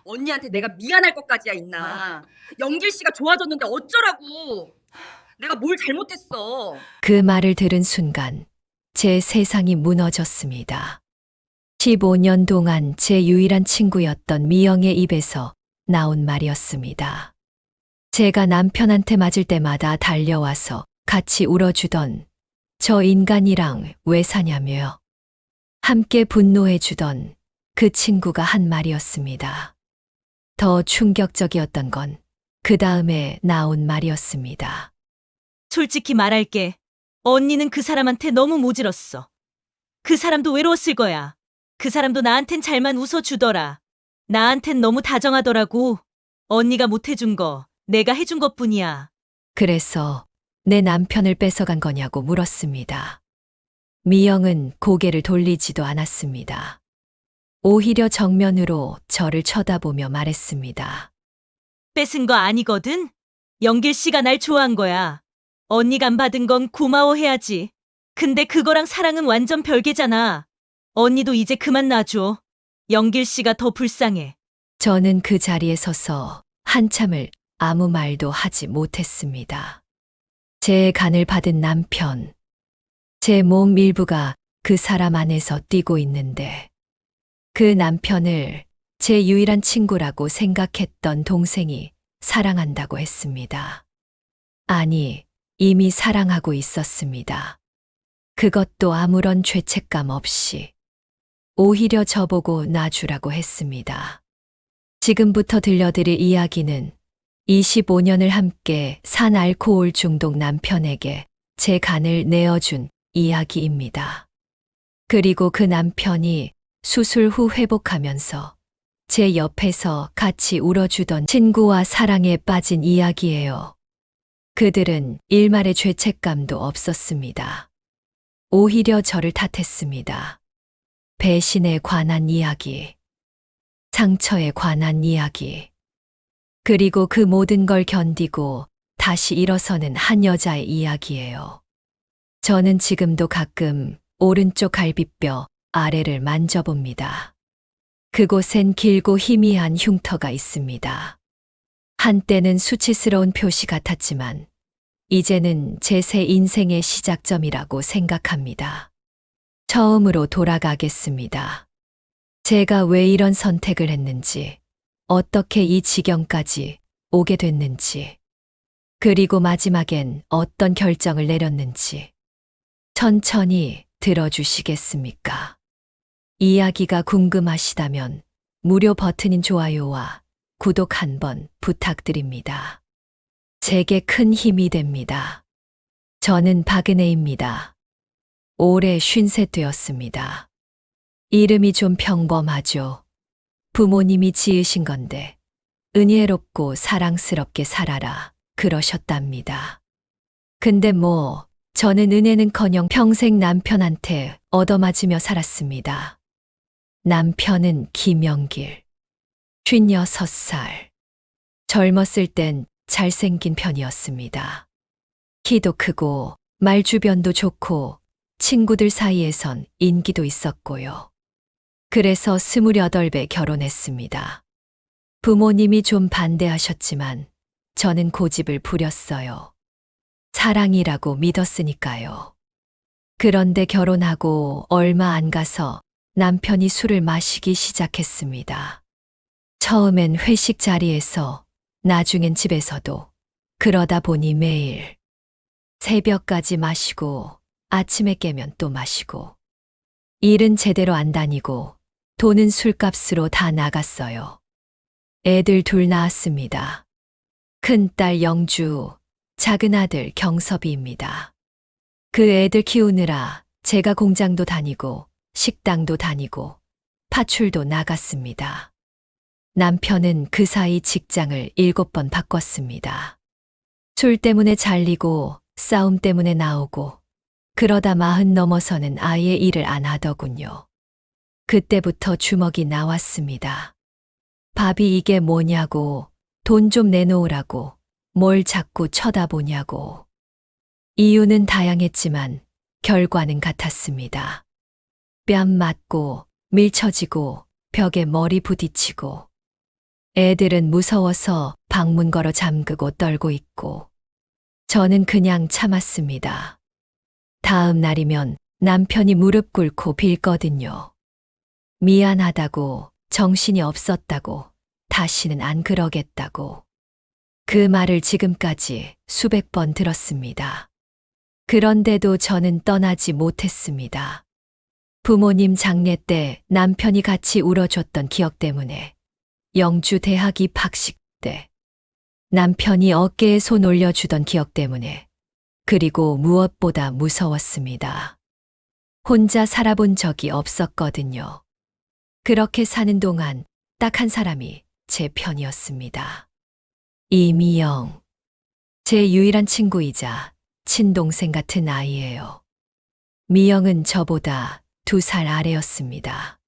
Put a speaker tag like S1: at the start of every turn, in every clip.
S1: 언니한테 내가 미안할 것까지야 있나. 영길 씨가 좋아졌는데 어쩌라고. 내가 뭘 잘못했어.
S2: 그 말을 들은 순간 제 세상이 무너졌습니다. 15년 동안 제 유일한 친구였던 미영의 입에서 나온 말이었습니다. 제가 남편한테 맞을 때마다 달려와서 같이 울어주던 저 인간이랑 왜 사냐며 함께 분노해주던 그 친구가 한 말이었습니다. 더 충격적이었던 건 그 다음에 나온 말이었습니다.
S3: 솔직히 말할게. 언니는 그 사람한테 너무 모질었어. 그 사람도 외로웠을 거야. 그 사람도 나한텐 잘만 웃어주더라. 나한텐 너무 다정하더라고. 언니가 못해준 거 내가 해준 것뿐이야.
S2: 그래서 내 남편을 뺏어간 거냐고 물었습니다. 미영은 고개를 돌리지도 않았습니다. 오히려 정면으로 저를 쳐다보며 말했습니다.
S3: 뺏은 거 아니거든? 영길 씨가 날 좋아한 거야. 언니가 안 받은 건 고마워해야지. 근데 그거랑 사랑은 완전 별개잖아. 언니도 이제 그만 놔줘. 영길 씨가 더 불쌍해.
S2: 저는 그 자리에 서서 한참을 아무 말도 하지 못했습니다. 제 간을 받은 남편, 제 몸 일부가 그 사람 안에서 뛰고 있는데 그 남편을 제 유일한 친구라고 생각했던 동생이 사랑한다고 했습니다. 아니, 이미 사랑하고 있었습니다. 그것도 아무런 죄책감 없이. 오히려 저보고 놔주라고 했습니다. 지금부터 들려드릴 이야기는 25년을 함께 산 알코올 중독 남편에게 제 간을 내어준 이야기입니다. 그리고 그 남편이 수술 후 회복하면서 제 옆에서 같이 울어주던 친구와 사랑에 빠진 이야기예요. 그들은 일말의 죄책감도 없었습니다. 오히려 저를 탓했습니다. 배신에 관한 이야기, 상처에 관한 이야기, 그리고 그 모든 걸 견디고 다시 일어서는 한 여자의 이야기예요. 저는 지금도 가끔 오른쪽 갈비뼈 아래를 만져봅니다. 그곳엔 길고 희미한 흉터가 있습니다. 한때는 수치스러운 표시 같았지만 이제는 제 새 인생의 시작점이라고 생각합니다. 처음으로 돌아가겠습니다. 제가 왜 이런 선택을 했는지, 어떻게 이 지경까지 오게 됐는지, 그리고 마지막엔 어떤 결정을 내렸는지 천천히 들어주시겠습니까? 이야기가 궁금하시다면 무료 버튼인 좋아요와 구독 한번 부탁드립니다. 제게 큰 힘이 됩니다. 저는 박은혜입니다. 올해 53 되었습니다. 이름이 좀 평범하죠. 부모님이 지으신 건데 은혜롭고 사랑스럽게 살아라 그러셨답니다. 근데 저는 은혜는커녕 평생 남편한테 얻어맞으며 살았습니다. 남편은 김영길, 56살. 젊었을 땐 잘생긴 편이었습니다. 키도 크고 말 주변도 좋고 친구들 사이에선 인기도 있었고요. 그래서 28배 결혼했습니다. 부모님이 좀 반대하셨지만 저는 고집을 부렸어요. 사랑이라고 믿었으니까요. 그런데 결혼하고 얼마 안 가서 남편이 술을 마시기 시작했습니다. 처음엔 회식 자리에서, 나중엔 집에서도, 그러다 보니 매일 새벽까지 마시고 아침에 깨면 또 마시고 일은 제대로 안 다니고 돈은 술값으로 다 나갔어요. 애들 둘 낳았습니다. 큰딸 영주, 작은아들 경섭이입니다. 그 애들 키우느라 제가 공장도 다니고 식당도 다니고 파출도 나갔습니다. 남편은 그 사이 직장을 7번 바꿨습니다. 술 때문에 잘리고 싸움 때문에 나오고 그러다 40 넘어서는 아예 일을 안 하더군요. 그때부터 주먹이 나왔습니다. 밥이 이게 뭐냐고, 돈 좀 내놓으라고, 뭘 자꾸 쳐다보냐고. 이유는 다양했지만 결과는 같았습니다. 뺨 맞고 밀쳐지고 벽에 머리 부딪히고 애들은 무서워서 방문 걸어 잠그고 떨고 있고, 저는 그냥 참았습니다. 다음 날이면 남편이 무릎 꿇고 빌거든요. 미안하다고, 정신이 없었다고, 다시는 안 그러겠다고. 그 말을 지금까지 수백 번 들었습니다. 그런데도 저는 떠나지 못했습니다. 부모님 장례 때 남편이 같이 울어줬던 기억 때문에, 영주 대학 입학식 때 남편이 어깨에 손 올려주던 기억 때문에, 그리고 무엇보다 무서웠습니다. 혼자 살아본 적이 없었거든요. 그렇게 사는 동안 딱 한 사람이 제 편이었습니다. 이미영. 제 유일한 친구이자 친동생 같은 아이예요. 미영은 저보다 2살 아래였습니다.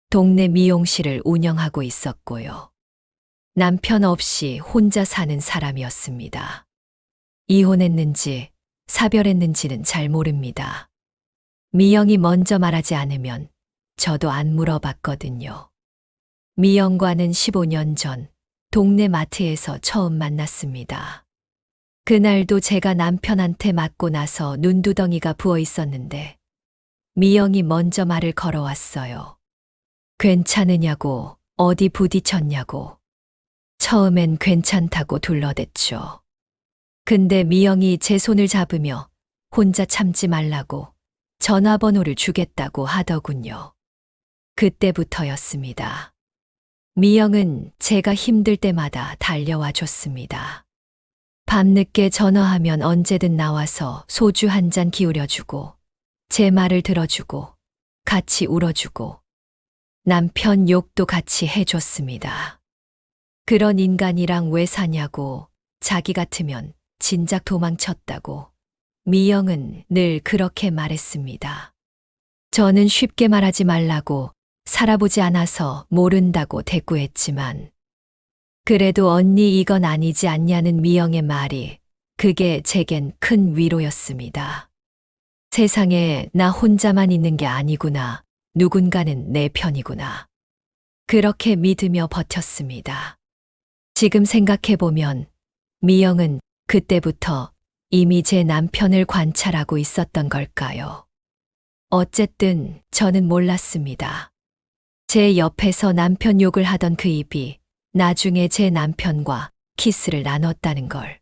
S2: 동네 미용실을 운영하고 있었고요. 남편 없이 혼자 사는 사람이었습니다. 이혼했는지 사별했는지는 잘 모릅니다. 미영이 먼저 말하지 않으면 저도 안 물어봤거든요. 미영과는 15년 전 동네 마트에서 처음 만났습니다. 그날도 제가 남편한테 맞고 나서 눈두덩이가 부어 있었는데 미영이 먼저 말을 걸어왔어요. 괜찮으냐고, 어디 부딪혔냐고. 처음엔 괜찮다고 둘러댔죠. 근데 미영이 제 손을 잡으며 혼자 참지 말라고 전화번호를 주겠다고 하더군요. 그때부터였습니다. 미영은 제가 힘들 때마다 달려와 줬습니다. 밤늦게 전화하면 언제든 나와서 소주 한 잔 기울여주고, 제 말을 들어주고, 같이 울어주고, 남편 욕도 같이 해줬습니다. 그런 인간이랑 왜 사냐고, 자기 같으면 진작 도망쳤다고, 미영은 늘 그렇게 말했습니다. 저는 쉽게 말하지 말라고, 살아보지 않아서 모른다고 대꾸했지만, 그래도 언니 이건 아니지 않냐는 미영의 말이, 그게 제겐 큰 위로였습니다. 세상에 나 혼자만 있는 게 아니구나. 누군가는 내 편이구나. 그렇게 믿으며 버텼습니다. 지금 생각해보면 미영은 그때부터 이미 제 남편을 관찰하고 있었던 걸까요? 어쨌든 저는 몰랐습니다. 제 옆에서 남편 욕을 하던 그 입이 나중에 제 남편과 키스를 나눴다는 걸.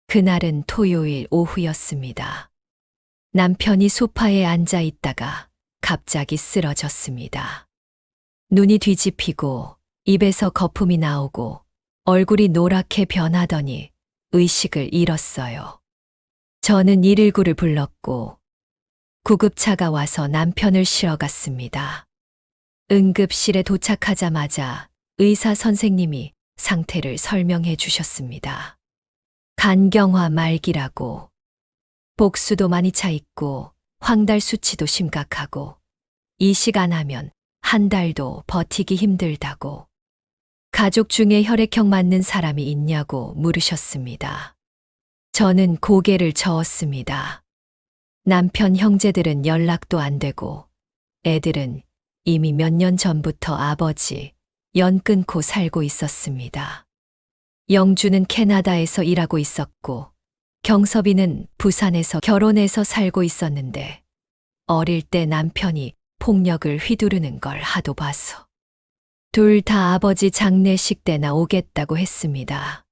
S2: 그날은 토요일 오후였습니다. 남편이 소파에 앉아 있다가 갑자기 쓰러졌습니다. 눈이 뒤집히고 입에서 거품이 나오고 얼굴이 노랗게 변하더니 의식을 잃었어요. 저는 119를 불렀고 구급차가 와서 남편을 실어갔습니다. 응급실에 도착하자마자 의사 선생님이 상태를 설명해 주셨습니다. 간경화 말기라고. 복수도 많이 차 있고 황달 수치도 심각하고 이식 안 하면 한 달도 버티기 힘들다고. 가족 중에 혈액형 맞는 사람이 있냐고 물으셨습니다. 저는 고개를 저었습니다. 남편 형제들은 연락도 안 되고 애들은 이미 몇 년 전부터 아버지 연 끊고 살고 있었습니다. 영주는 캐나다에서 일하고 있었고 경섭이는 부산에서 결혼해서 살고 있었는데 어릴 때 남편이 폭력을 휘두르는 걸 하도 봐서 둘 다 아버지 장례식 때나 오겠다고 했습니다.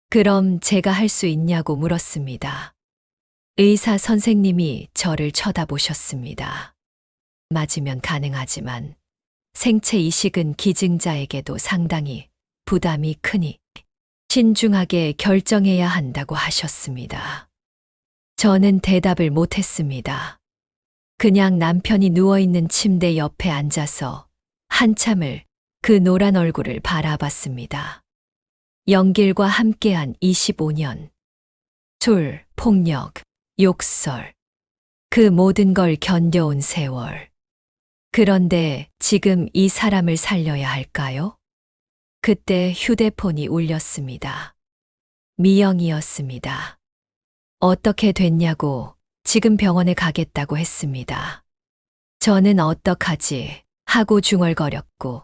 S2: 그럼 제가 할 수 있냐고 물었습니다. 의사 선생님이 저를 쳐다보셨습니다. 맞으면 가능하지만 생체 이식은 기증자에게도 상당히 부담이 크니 신중하게 결정해야 한다고 하셨습니다. 저는 대답을 못했습니다. 그냥 남편이 누워있는 침대 옆에 앉아서 한참을 그 노란 얼굴을 바라봤습니다. 영길과 함께한 25년. 술, 폭력, 욕설. 그 모든 걸 견뎌온 세월. 그런데 지금 이 사람을 살려야 할까요? 그때 휴대폰이 울렸습니다. 미영이었습니다. 어떻게 됐냐고 지금 병원에 가겠다고 했습니다. 저는 어떡하지 하고 중얼거렸고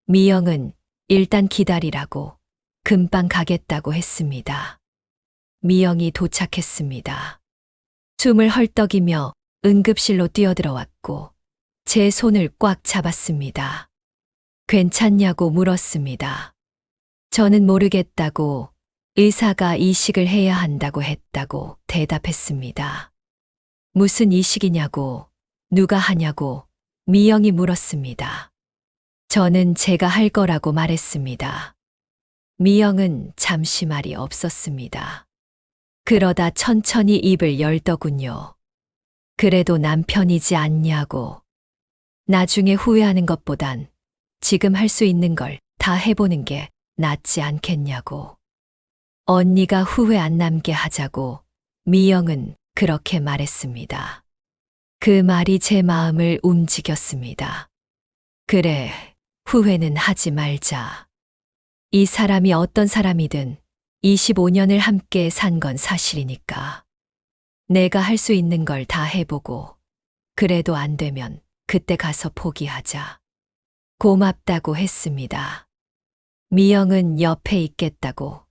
S2: 미영은 일단 기다리라고 금방 가겠다고 했습니다. 미영이 도착했습니다. 숨을 헐떡이며 응급실로 뛰어들어왔고 제 손을 꽉 잡았습니다. 괜찮냐고 물었습니다. 저는 모르겠다고, 의사가 이식을 해야 한다고 했다고 대답했습니다. 무슨 이식이냐고, 누가 하냐고 미영이 물었습니다. 저는 제가 할 거라고 말했습니다. 미영은 잠시 말이 없었습니다. 그러다 천천히 입을 열더군요. 그래도 남편이지 않냐고. 나중에 후회하는 것보단 지금 할 수 있는 걸 다 해보는 게 낫지 않겠냐고. 언니가 후회 안 남게 하자고 미영은 그렇게 말했습니다. 그 말이 제 마음을 움직였습니다. 그래, 후회는 하지 말자. 이 사람이 어떤 사람이든 25년을 함께 산 건 사실이니까. 내가 할 수 있는 걸 다 해보고, 그래도 안 되면 그때 가서 포기하자. 고맙다고 했습니다. 미영은 옆에 있겠다고,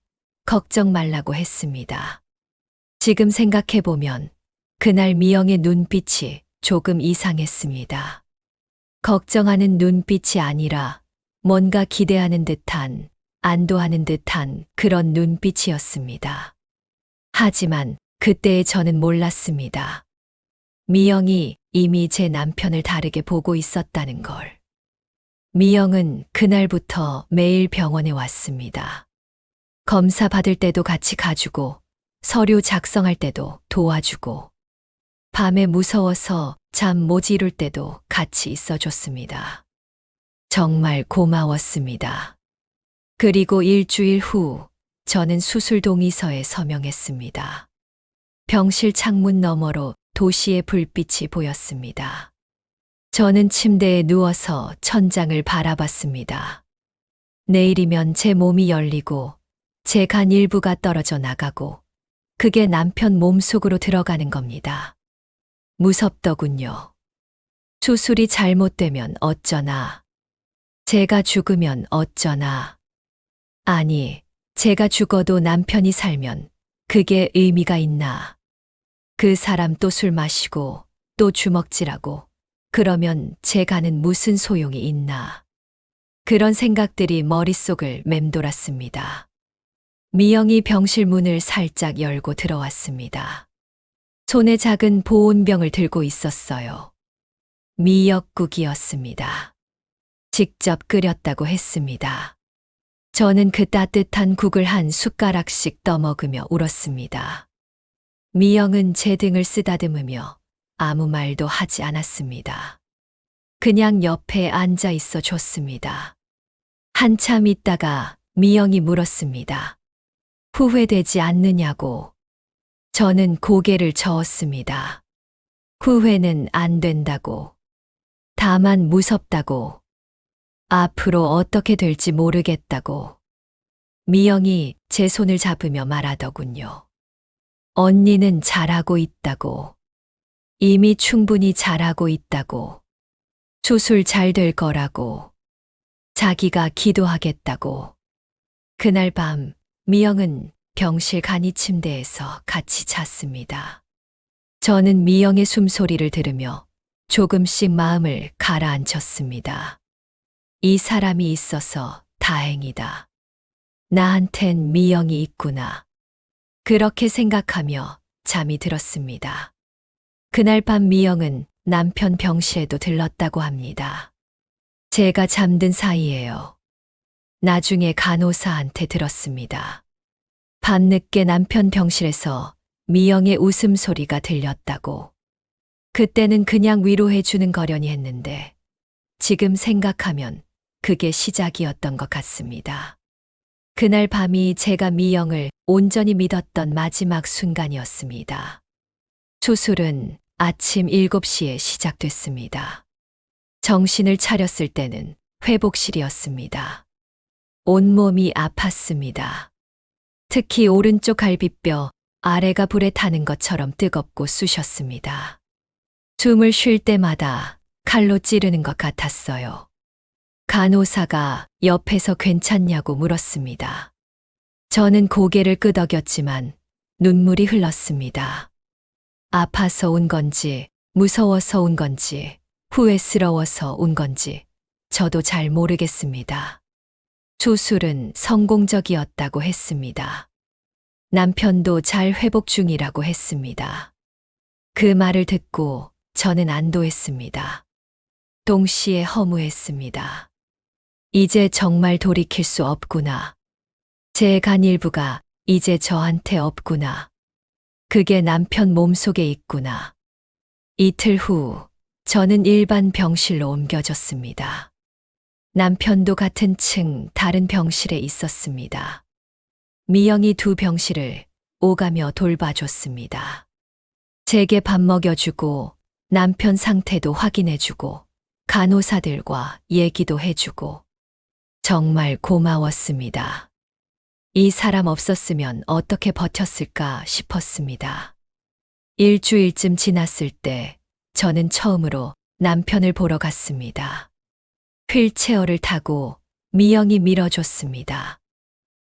S2: 걱정 말라고 했습니다. 지금 생각해보면 그날 미영의 눈빛이 조금 이상했습니다. 걱정하는 눈빛이 아니라 뭔가 기대하는 듯한, 안도하는 듯한 그런 눈빛이었습니다. 하지만 그때의 저는 몰랐습니다. 미영이 이미 제 남편을 다르게 보고 있었다는 걸. 미영은 그날부터 매일 병원에 왔습니다. 검사 받을 때도 같이 가주고, 서류 작성할 때도 도와주고, 밤에 무서워서 잠 못 이룰 때도 같이 있어줬습니다. 정말 고마웠습니다. 그리고 일주일 후 저는 수술 동의서에 서명했습니다. 병실 창문 너머로 도시의 불빛이 보였습니다. 저는 침대에 누워서 천장을 바라봤습니다. 내일이면 제 몸이 열리고 제 간 일부가 떨어져 나가고 그게 남편 몸속으로 들어가는 겁니다. 무섭더군요. 수술이 잘못되면 어쩌나. 제가 죽으면 어쩌나. 아니, 제가 죽어도 남편이 살면 그게 의미가 있나. 그 사람 또 술 마시고 또 주먹질하고 그러면 제 간은 무슨 소용이 있나. 그런 생각들이 머릿속을 맴돌았습니다. 미영이 병실 문을 살짝 열고 들어왔습니다. 손에 작은 보온병을 들고 있었어요. 미역국이었습니다. 직접 끓였다고 했습니다. 저는 그 따뜻한 국을 한 숟가락씩 떠먹으며 울었습니다. 미영은 제 등을 쓰다듬으며 아무 말도 하지 않았습니다. 그냥 옆에 앉아 있어 줬습니다. 한참 있다가 미영이 물었습니다. 후회되지 않느냐고. 저는 고개를 저었습니다. 후회는 안 된다고. 다만 무섭다고. 앞으로 어떻게 될지 모르겠다고. 미영이 제 손을 잡으며 말하더군요. 언니는 잘하고 있다고. 이미 충분히 잘하고 있다고. 수술 잘 될 거라고. 자기가 기도하겠다고. 그날 밤 미영은 병실 간이 침대에서 같이 잤습니다. 저는 미영의 숨소리를 들으며 조금씩 마음을 가라앉혔습니다. 이 사람이 있어서 다행이다. 나한텐 미영이 있구나. 그렇게 생각하며 잠이 들었습니다. 그날 밤 미영은 남편 병실에도 들렀다고 합니다. 제가 잠든 사이에요. 나중에 간호사한테 들었습니다. 밤늦게 남편 병실에서 미영의 웃음소리가 들렸다고. 그때는 그냥 위로해 주는 거려니 했는데 지금 생각하면 그게 시작이었던 것 같습니다. 그날 밤이 제가 미영을 온전히 믿었던 마지막 순간이었습니다. 수술은 아침 7시에 시작됐습니다. 정신을 차렸을 때는 회복실이었습니다. 온몸이 아팠습니다. 특히 오른쪽 갈비뼈 아래가 불에 타는 것처럼 뜨겁고 쑤셨습니다. 숨을 쉴 때마다 칼로 찌르는 것 같았어요. 간호사가 옆에서 괜찮냐고 물었습니다. 저는 고개를 끄덕였지만 눈물이 흘렀습니다. 아파서 운 건지, 무서워서 운 건지, 후회스러워서 운 건지, 저도 잘 모르겠습니다. 수술은 성공적이었다고 했습니다. 남편도 잘 회복 중이라고 했습니다. 그 말을 듣고 저는 안도했습니다. 동시에 허무했습니다. 이제 정말 돌이킬 수 없구나. 제 간 일부가 이제 저한테 없구나. 그게 남편 몸속에 있구나. 이틀 후 저는 일반 병실로 옮겨졌습니다. 남편도 같은 층 다른 병실에 있었습니다. 미영이 두 병실을 오가며 돌봐줬습니다. 제게 밥 먹여주고 남편 상태도 확인해주고 간호사들과 얘기도 해주고 정말 고마웠습니다. 이 사람 없었으면 어떻게 버텼을까 싶었습니다. 일주일쯤 지났을 때 저는 처음으로 남편을 보러 갔습니다. 휠체어를 타고 미영이 밀어줬습니다.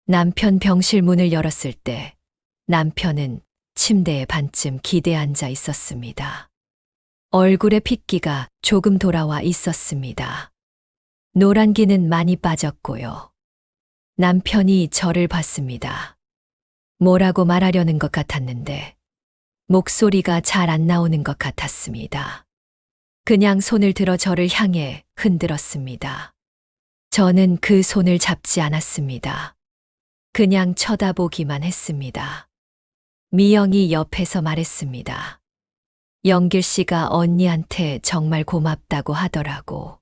S2: 남편 병실 문을 열었을 때 남편은 침대에 반쯤 기대 앉아 있었습니다. 얼굴에 핏기가 조금 돌아와 있었습니다. 노란기는 많이 빠졌고요. 남편이 저를 봤습니다. 뭐라고 말하려는 것 같았는데 목소리가 잘 안 나오는 것 같았습니다. 그냥 손을 들어 저를 향해 흔들었습니다. 저는 그 손을 잡지 않았습니다. 그냥 쳐다보기만 했습니다. 미영이 옆에서 말했습니다. 영길 씨가 언니한테 정말 고맙다고 하더라고.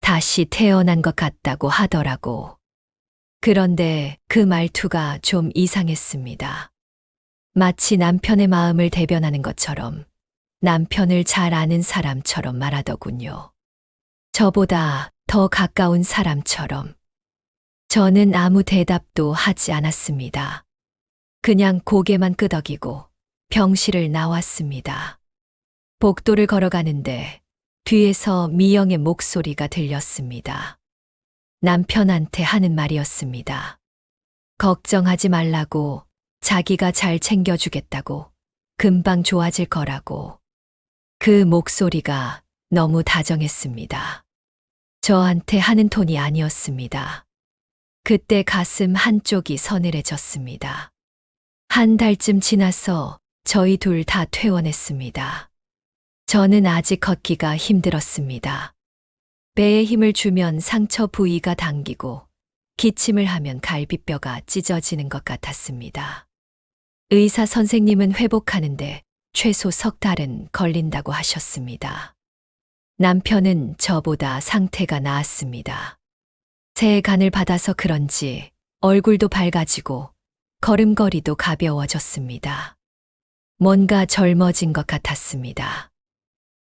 S2: 다시 태어난 것 같다고 하더라고. 그런데 그 말투가 좀 이상했습니다. 마치 남편의 마음을 대변하는 것처럼 남편을 잘 아는 사람처럼 말하더군요. 저보다 더 가까운 사람처럼. 저는 아무 대답도 하지 않았습니다. 그냥 고개만 끄덕이고 병실을 나왔습니다. 복도를 걸어가는데 뒤에서 미영의 목소리가 들렸습니다. 남편한테 하는 말이었습니다. 걱정하지 말라고, 자기가 잘 챙겨주겠다고, 금방 좋아질 거라고. 그 목소리가 너무 다정했습니다. 저한테 하는 톤이 아니었습니다. 그때 가슴 한쪽이 서늘해졌습니다. 한 달쯤 지나서 저희 둘 다 퇴원했습니다. 저는 아직 걷기가 힘들었습니다. 배에 힘을 주면 상처 부위가 당기고 기침을 하면 갈비뼈가 찢어지는 것 같았습니다. 의사 선생님은 회복하는데 최소 석 달은 걸린다고 하셨습니다. 남편은 저보다 상태가 나았습니다. 새 간을 받아서 그런지 얼굴도 밝아지고 걸음걸이도 가벼워졌습니다. 뭔가 젊어진 것 같았습니다.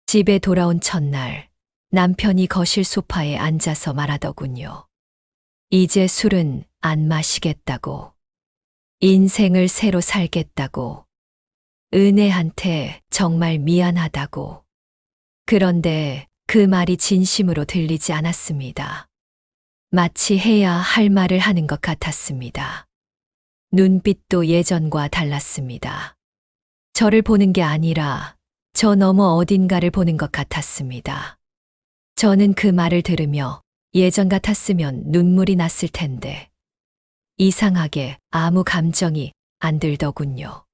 S2: 집에 돌아온 첫날 남편이 거실 소파에 앉아서 말하더군요. 이제 술은 안 마시겠다고. 인생을 새로 살겠다고. 은혜한테 정말 미안하다고. 그런데 그 말이 진심으로 들리지 않았습니다. 마치 해야 할 말을 하는 것 같았습니다. 눈빛도 예전과 달랐습니다. 저를 보는 게 아니라 저 너머 어딘가를 보는 것 같았습니다. 저는 그 말을 들으며 예전 같았으면 눈물이 났을 텐데 이상하게 아무 감정이 안 들더군요.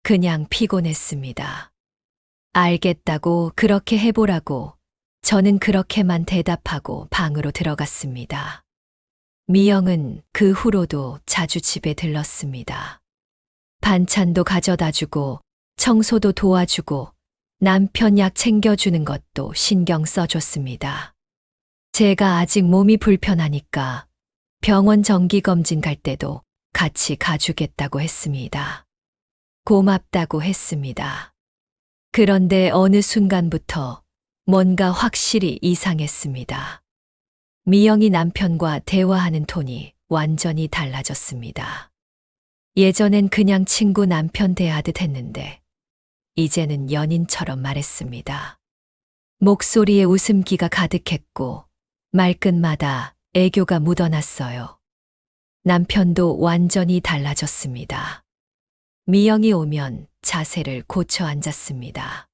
S2: 그냥 피곤했습니다. 알겠다고, 그렇게 해보라고. 저는 그렇게만 대답하고 방으로 들어갔습니다. 미영은 그 후로도 자주 집에 들렀습니다. 반찬도 가져다 주고 청소도 도와주고 남편 약 챙겨주는 것도 신경 써줬습니다. 제가 아직 몸이 불편하니까 병원 정기검진 갈 때도 같이 가주겠다고 했습니다. 고맙다고 했습니다. 그런데 어느 순간부터 뭔가 확실히 이상했습니다. 미영이 남편과 대화하는 톤이 완전히 달라졌습니다. 예전엔 그냥 친구 남편 대하듯 했는데 이제는 연인처럼 말했습니다. 목소리에 웃음기가 가득했고 말끝마다 애교가 묻어났어요. 남편도 완전히 달라졌습니다. 미영이 오면 자세를 고쳐 앉았습니다.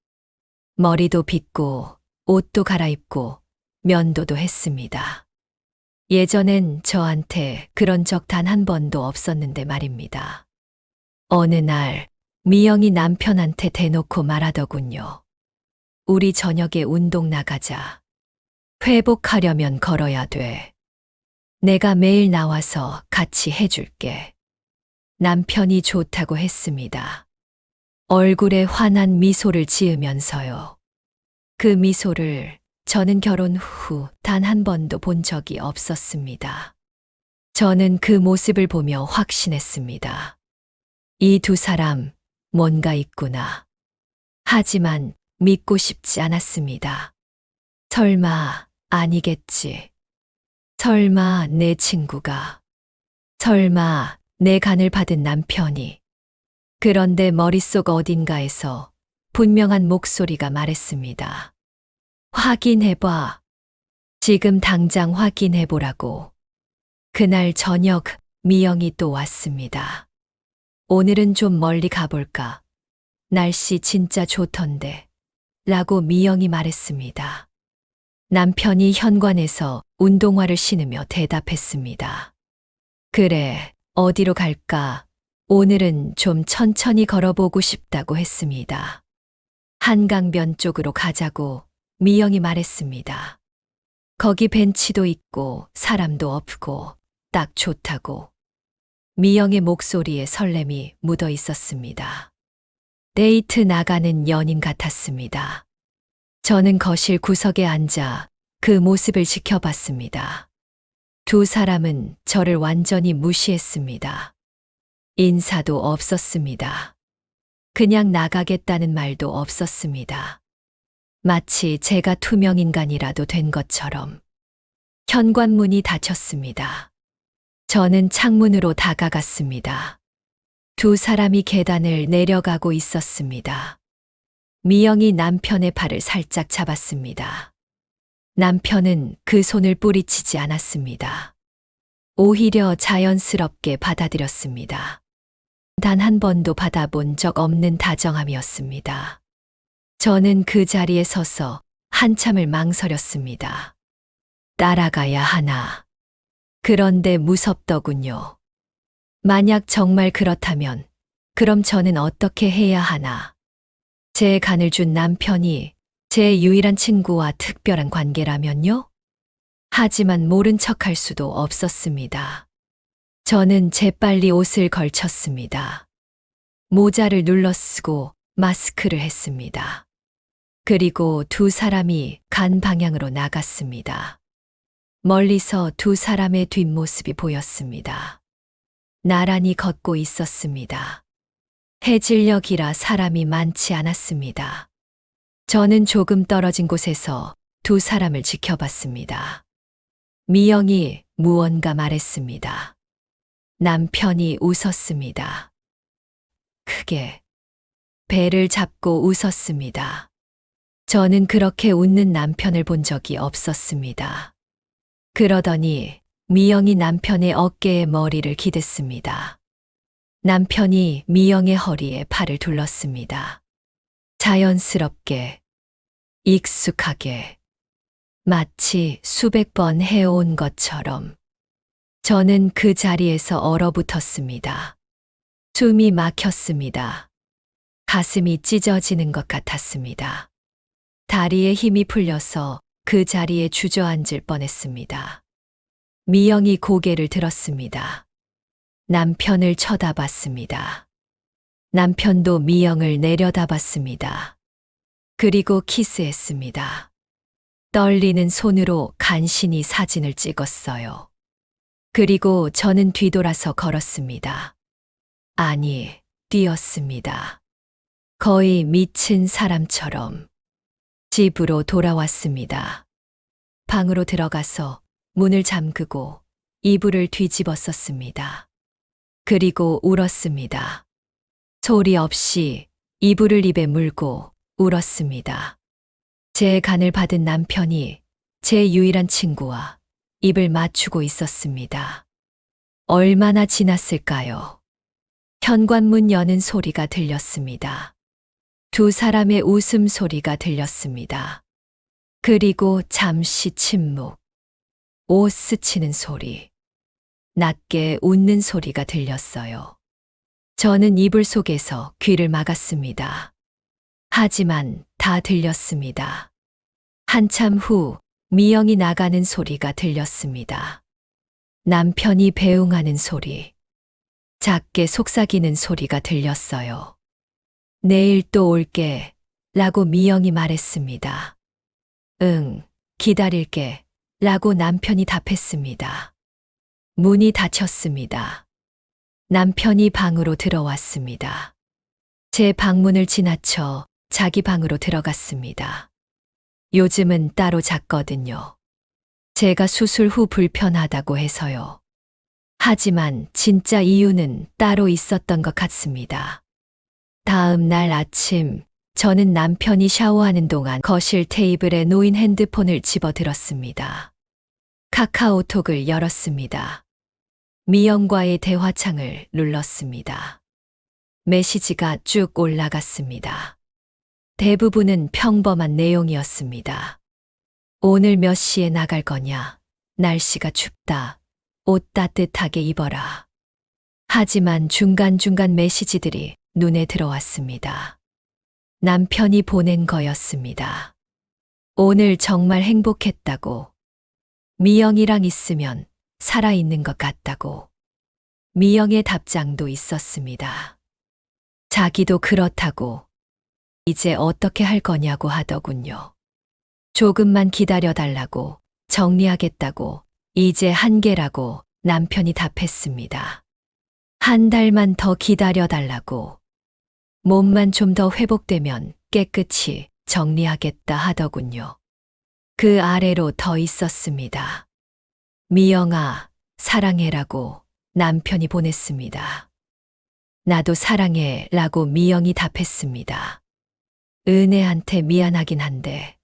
S2: 머리도 빗고 옷도 갈아입고 면도도 했습니다. 예전엔 저한테 그런 적 단 한 번도 없었는데 말입니다. 어느 날 미영이 남편한테 대놓고 말하더군요. 우리 저녁에 운동 나가자. 회복하려면 걸어야 돼. 내가 매일 나와서 같이 해줄게. 남편이 좋다고 했습니다. 얼굴에 환한 미소를 지으면서요. 그 미소를 저는 결혼 후 단 한 번도 본 적이 없었습니다. 저는 그 모습을 보며 확신했습니다. 이 두 사람 뭔가 있구나. 하지만 믿고 싶지 않았습니다. 설마 아니겠지. 설마 내 친구가. 설마 내 간을 받은 남편이. 그런데 머릿속 어딘가에서 분명한 목소리가 말했습니다. 확인해봐. 지금 당장 확인해보라고. 그날 저녁 미영이 또 왔습니다. 오늘은 좀 멀리 가볼까? 날씨 진짜 좋던데. 라고 미영이 말했습니다. 남편이 현관에서 운동화를 신으며 대답했습니다. 그래, 어디로 갈까? 오늘은 좀 천천히 걸어보고 싶다고 했습니다. 한강변 쪽으로 가자고 미영이 말했습니다. 거기 벤치도 있고 사람도 없고 딱 좋다고. 미영의 목소리에 설렘이 묻어 있었습니다. 데이트 나가는 연인 같았습니다. 저는 거실 구석에 앉아 그 모습을 지켜봤습니다. 두 사람은 저를 완전히 무시했습니다. 인사도 없었습니다. 그냥 나가겠다는 말도 없었습니다. 마치 제가 투명인간이라도 된 것처럼. 현관문이 닫혔습니다. 저는 창문으로 다가갔습니다. 두 사람이 계단을 내려가고 있었습니다. 미영이 남편의 팔을 살짝 잡았습니다. 남편은 그 손을 뿌리치지 않았습니다. 오히려 자연스럽게 받아들였습니다. 단 한 번도 받아본 적 없는 다정함이었습니다. 저는 그 자리에 서서 한참을 망설였습니다. 따라가야 하나. 그런데 무섭더군요. 만약 정말 그렇다면, 그럼 저는 어떻게 해야 하나? 제 간을 준 남편이 제 유일한 친구와 특별한 관계라면요? 하지만 모른 척할 수도 없었습니다. 저는 재빨리 옷을 걸쳤습니다. 모자를 눌러쓰고 마스크를 했습니다. 그리고 두 사람이 간 방향으로 나갔습니다. 멀리서 두 사람의 뒷모습이 보였습니다. 나란히 걷고 있었습니다. 해질녘이라 사람이 많지 않았습니다. 저는 조금 떨어진 곳에서 두 사람을 지켜봤습니다. 미영이 무언가 말했습니다. 남편이 웃었습니다. 크게 배를 잡고 웃었습니다. 저는 그렇게 웃는 남편을 본 적이 없었습니다. 그러더니 미영이 남편의 어깨에 머리를 기댔습니다. 남편이 미영의 허리에 팔을 둘렀습니다. 자연스럽게, 익숙하게, 마치 수백 번 해온 것처럼. 저는 그 자리에서 얼어붙었습니다. 숨이 막혔습니다. 가슴이 찢어지는 것 같았습니다. 다리에 힘이 풀려서 그 자리에 주저앉을 뻔했습니다. 미영이 고개를 들었습니다. 남편을 쳐다봤습니다. 남편도 미영을 내려다봤습니다. 그리고 키스했습니다. 떨리는 손으로 간신히 사진을 찍었어요. 그리고 저는 뒤돌아서 걸었습니다. 아니, 뛰었습니다. 거의 미친 사람처럼. 집으로 돌아왔습니다. 방으로 들어가서 문을 잠그고 이불을 뒤집었었습니다. 그리고 울었습니다. 소리 없이 이불을 입에 물고 울었습니다. 제 간을 받은 남편이 제 유일한 친구와 입을 맞추고 있었습니다. 얼마나 지났을까요? 현관문 여는 소리가 들렸습니다. 두 사람의 웃음소리가 들렸습니다. 그리고 잠시 침묵. 옷 스치는 소리. 낮게 웃는 소리가 들렸어요. 저는 이불 속에서 귀를 막았습니다. 하지만 다 들렸습니다. 한참 후 미영이 나가는 소리가 들렸습니다. 남편이 배웅하는 소리. 작게 속삭이는 소리가 들렸어요. 내일 또 올게 라고 미영이 말했습니다. 응, 기다릴게 라고 남편이 답했습니다. 문이 닫혔습니다. 남편이 방으로 들어왔습니다. 제 방문을 지나쳐 자기 방으로 들어갔습니다. 요즘은 따로 잤거든요. 제가 수술 후 불편하다고 해서요. 하지만 진짜 이유는 따로 있었던 것 같습니다. 다음 날 아침, 저는 남편이 샤워하는 동안 거실 테이블에 놓인 핸드폰을 집어들었습니다. 카카오톡을 열었습니다. 미영과의 대화창을 눌렀습니다. 메시지가 쭉 올라갔습니다. 대부분은 평범한 내용이었습니다. 오늘 몇 시에 나갈 거냐? 날씨가 춥다. 옷 따뜻하게 입어라. 하지만 중간중간 메시지들이 눈에 들어왔습니다. 남편이 보낸 거였습니다. 오늘 정말 행복했다고. 미영이랑 있으면 살아있는 것 같다고. 미영의 답장도 있었습니다. 자기도 그렇다고. 이제 어떻게 할 거냐고 하더군요. 조금만 기다려달라고, 정리하겠다고, 이제 한계라고 남편이 답했습니다. 한 달만 더 기다려달라고. 몸만 좀 더 회복되면 깨끗이 정리하겠다 하더군요. 그 아래로 더 있었습니다. 미영아, 사랑해라고 남편이 보냈습니다. 나도 사랑해 라고 미영이 답했습니다. 은혜한테 미안하긴 한데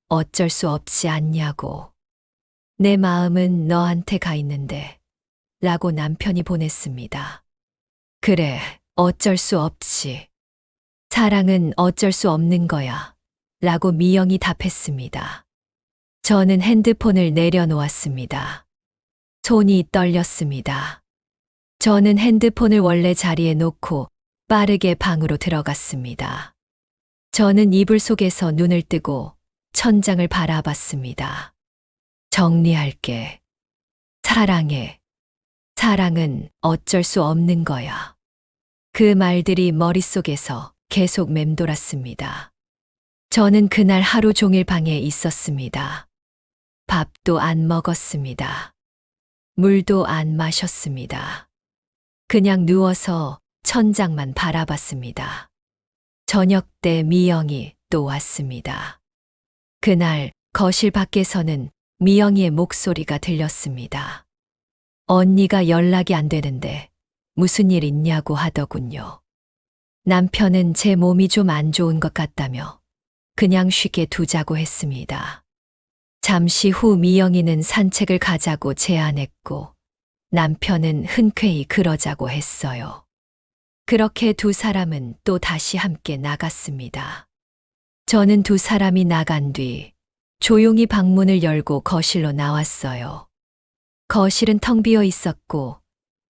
S2: 어쩔 수 없지 않냐고. 내 마음은 너한테 가 있는데 라고 남편이 보냈습니다. 그래, 어쩔 수 없지. 사랑은 어쩔 수 없는 거야 라고 미영이 답했습니다. 저는 핸드폰을 내려놓았습니다. 손이 떨렸습니다. 저는 핸드폰을 원래 자리에 놓고 빠르게 방으로 들어갔습니다. 저는 이불 속에서 눈을 뜨고 천장을 바라봤습니다. 정리할게. 사랑해. 사랑은 어쩔 수 없는 거야. 그 말들이 머릿속에서 계속 맴돌았습니다. 저는 그날 하루 종일 방에 있었습니다. 밥도 안 먹었습니다. 물도 안 마셨습니다. 그냥 누워서 천장만 바라봤습니다. 저녁 때 미영이 또 왔습니다. 그날 거실 밖에서는 미영이의 목소리가 들렸습니다. 언니가 연락이 안 되는데 무슨 일 있냐고 하더군요. 남편은 제 몸이 좀 안 좋은 것 같다며 그냥 쉬게 두자고 했습니다. 잠시 후 미영이는 산책을 가자고 제안했고 남편은 흔쾌히 그러자고 했어요. 그렇게 두 사람은 또 다시 함께 나갔습니다. 저는 두 사람이 나간 뒤 조용히 방문을 열고 거실로 나왔어요. 거실은 텅 비어 있었고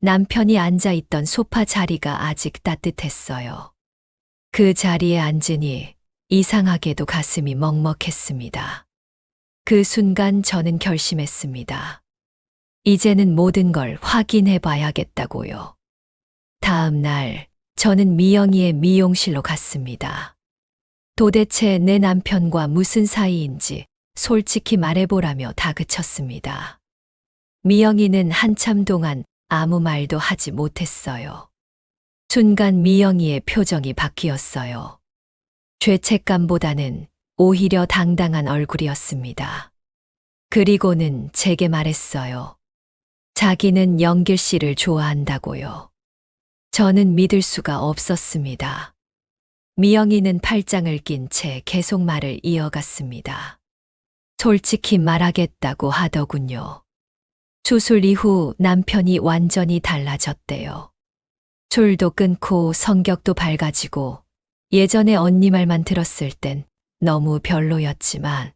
S2: 남편이 앉아 있던 소파 자리가 아직 따뜻했어요. 그 자리에 앉으니 이상하게도 가슴이 먹먹했습니다. 그 순간 저는 결심했습니다. 이제는 모든 걸 확인해 봐야겠다고요. 다음 날 저는 미영이의 미용실로 갔습니다. 도대체 내 남편과 무슨 사이인지 솔직히 말해보라며 다그쳤습니다. 미영이는 한참 동안 아무 말도 하지 못했어요. 순간 미영이의 표정이 바뀌었어요. 죄책감보다는 오히려 당당한 얼굴이었습니다. 그리고는 제게 말했어요. 자기는 영길 씨를 좋아한다고요. 저는 믿을 수가 없었습니다. 미영이는 팔짱을 낀 채 계속 말을 이어갔습니다. 솔직히 말하겠다고 하더군요. 수술 이후 남편이 완전히 달라졌대요. 술도 끊고 성격도 밝아지고 예전에 언니 말만 들었을 땐 너무 별로였지만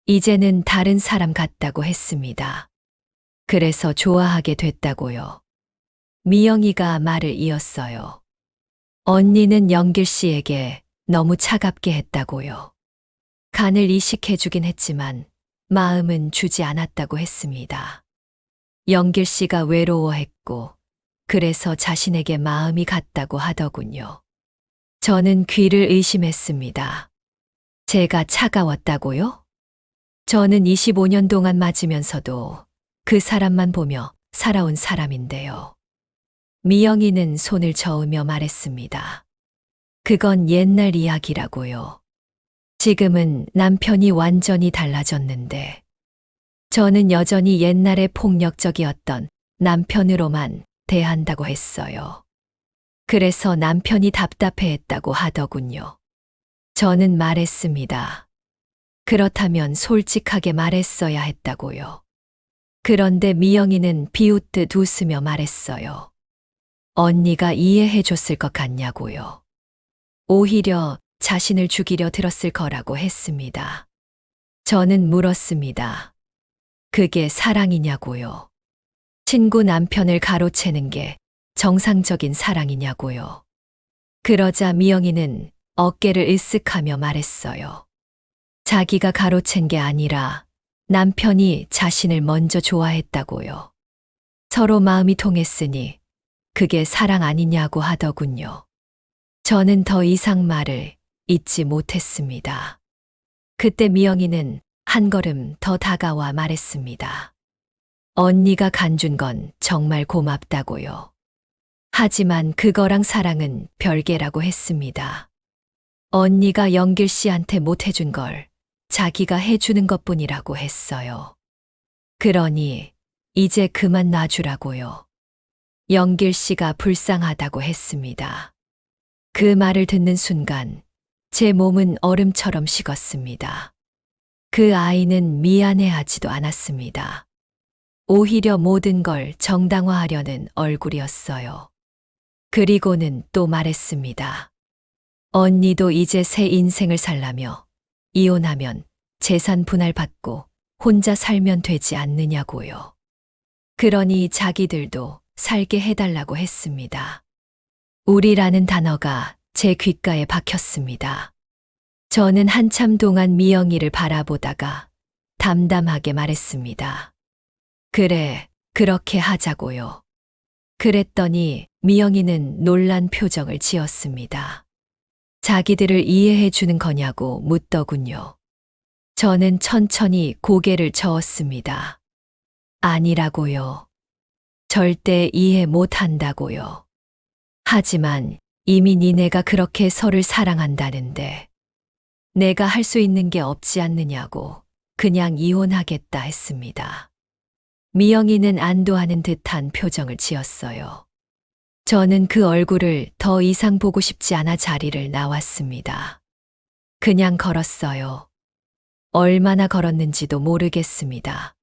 S2: 이제는 다른 사람 같다고 했습니다. 그래서 좋아하게 됐다고요. 미영이가 말을 이었어요. 언니는 영길 씨에게 너무 차갑게 했다고요. 간을 이식해주긴 했지만 마음은 주지 않았다고 했습니다. 영길 씨가 외로워했고 그래서 자신에게 마음이 갔다고 하더군요. 저는 귀를 의심했습니다. 제가 차가웠다고요? 저는 25년 동안 맞으면서도 그 사람만 보며 살아온 사람인데요. 미영이는 손을 저으며 말했습니다. 그건 옛날 이야기라고요. 지금은 남편이 완전히 달라졌는데 저는 여전히 옛날에 폭력적이었던 남편으로만 대한다고 했어요. 그래서 남편이 답답해했다고 하더군요. 저는 말했습니다. 그렇다면 솔직하게 말했어야 했다고요. 그런데 미영이는 비웃듯 웃으며 말했어요. 언니가 이해해 줬을 것 같냐고요. 오히려 자신을 죽이려 들었을 거라고 했습니다. 저는 물었습니다. 그게 사랑이냐고요. 친구 남편을 가로채는 게 정상적인 사랑이냐고요. 그러자 미영이는 어깨를 으쓱하며 말했어요. 자기가 가로챈 게 아니라 남편이 자신을 먼저 좋아했다고요. 서로 마음이 통했으니 그게 사랑 아니냐고 하더군요. 저는 더 이상 말을 잇지 못했습니다. 그때 미영이는 한 걸음 더 다가와 말했습니다. 언니가 간준 건 정말 고맙다고요. 하지만 그거랑 사랑은 별개라고 했습니다. 언니가 영길 씨한테 못 해준 걸 자기가 해주는 것뿐이라고 했어요. 그러니 이제 그만 놔주라고요. 영길 씨가 불쌍하다고 했습니다. 그 말을 듣는 순간 제 몸은 얼음처럼 식었습니다. 그 아이는 미안해하지도 않았습니다. 오히려 모든 걸 정당화하려는 얼굴이었어요. 그리고는 또 말했습니다. 언니도 이제 새 인생을 살라며 이혼하면 재산 분할받고 혼자 살면 되지 않느냐고요. 그러니 자기들도 살게 해달라고 했습니다. 우리라는 단어가 제 귓가에 박혔습니다. 저는 한참 동안 미영이를 바라보다가 담담하게 말했습니다. 그래, 그렇게 하자고요. 그랬더니 미영이는 놀란 표정을 지었습니다. 자기들을 이해해 주는 거냐고 묻더군요. 저는 천천히 고개를 저었습니다. 아니라고요. 절대 이해 못 한다고요. 하지만 이미 니네가 그렇게 서를 사랑한다는데 내가 할 수 있는 게 없지 않느냐고 그냥 이혼하겠다 했습니다. 미영이는 안도하는 듯한 표정을 지었어요. 저는 그 얼굴을 더 이상 보고 싶지 않아 자리를 나왔습니다. 그냥 걸었어요. 얼마나 걸었는지도 모르겠습니다.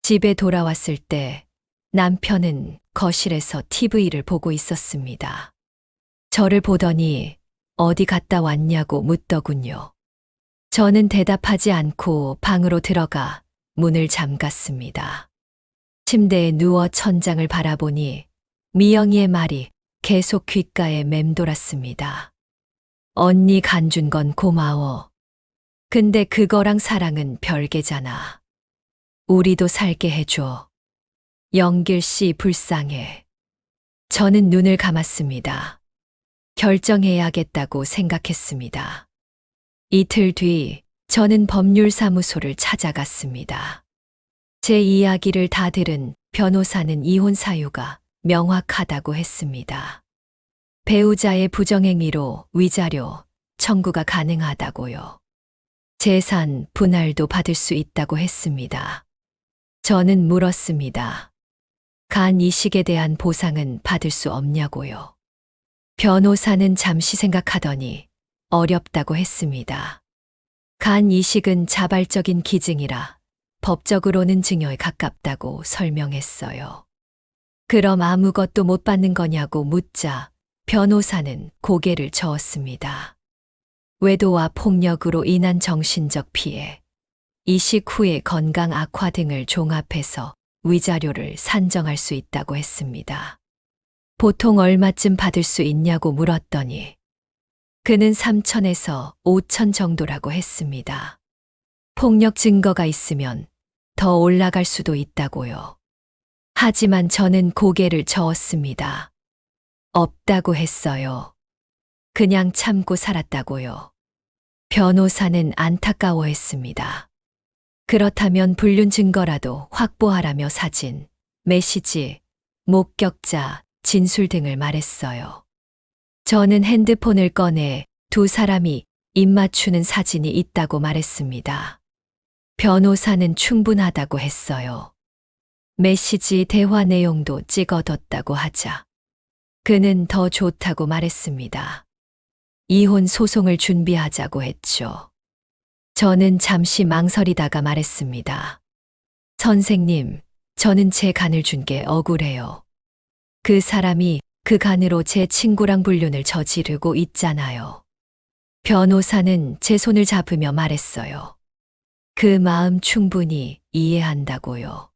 S2: 집에 돌아왔을 때 남편은 거실에서 TV를 보고 있었습니다. 저를 보더니 어디 갔다 왔냐고 묻더군요. 저는 대답하지 않고 방으로 들어가 문을 잠갔습니다. 침대에 누워 천장을 바라보니 미영이의 말이 계속 귓가에 맴돌았습니다. 언니 간준 건 고마워. 근데 그거랑 사랑은 별개잖아. 우리도 살게 해줘. 영길 씨 불쌍해. 저는 눈을 감았습니다. 결정해야겠다고 생각했습니다. 이틀 뒤 저는 법률사무소를 찾아갔습니다. 제 이야기를 다 들은 변호사는 이혼 사유가 명확하다고 했습니다. 배우자의 부정행위로 위자료 청구가 가능하다고요. 재산 분할도 받을 수 있다고 했습니다. 저는 물었습니다. 간 이식에 대한 보상은 받을 수 없냐고요. 변호사는 잠시 생각하더니 어렵다고 했습니다. 간 이식은 자발적인 기증이라 법적으로는 증여에 가깝다고 설명했어요. 그럼 아무것도 못 받는 거냐고 묻자 변호사는 고개를 저었습니다. 외도와 폭력으로 인한 정신적 피해, 이식 후의 건강 악화 등을 종합해서 위자료를 산정할 수 있다고 했습니다. 보통 얼마쯤 받을 수 있냐고 물었더니 그는 3천에서 5천 정도라고 했습니다. 폭력 증거가 있으면 더 올라갈 수도 있다고요. 하지만 저는 고개를 저었습니다. 없다고 했어요. 그냥 참고 살았다고요. 변호사는 안타까워했습니다. 그렇다면 불륜 증거라도 확보하라며 사진, 메시지, 목격자, 진술 등을 말했어요. 저는 핸드폰을 꺼내 두 사람이 입 맞추는 사진이 있다고 말했습니다. 변호사는 충분하다고 했어요. 메시지 대화 내용도 찍어뒀다고 하자 그는 더 좋다고 말했습니다. 이혼 소송을 준비하자고 했죠. 저는 잠시 망설이다가 말했습니다. 선생님, 저는 제 간을 준 게 억울해요. 그 사람이 그 간으로 제 친구랑 불륜을 저지르고 있잖아요. 변호사는 제 손을 잡으며 말했어요. 그 마음 충분히 이해한다고요.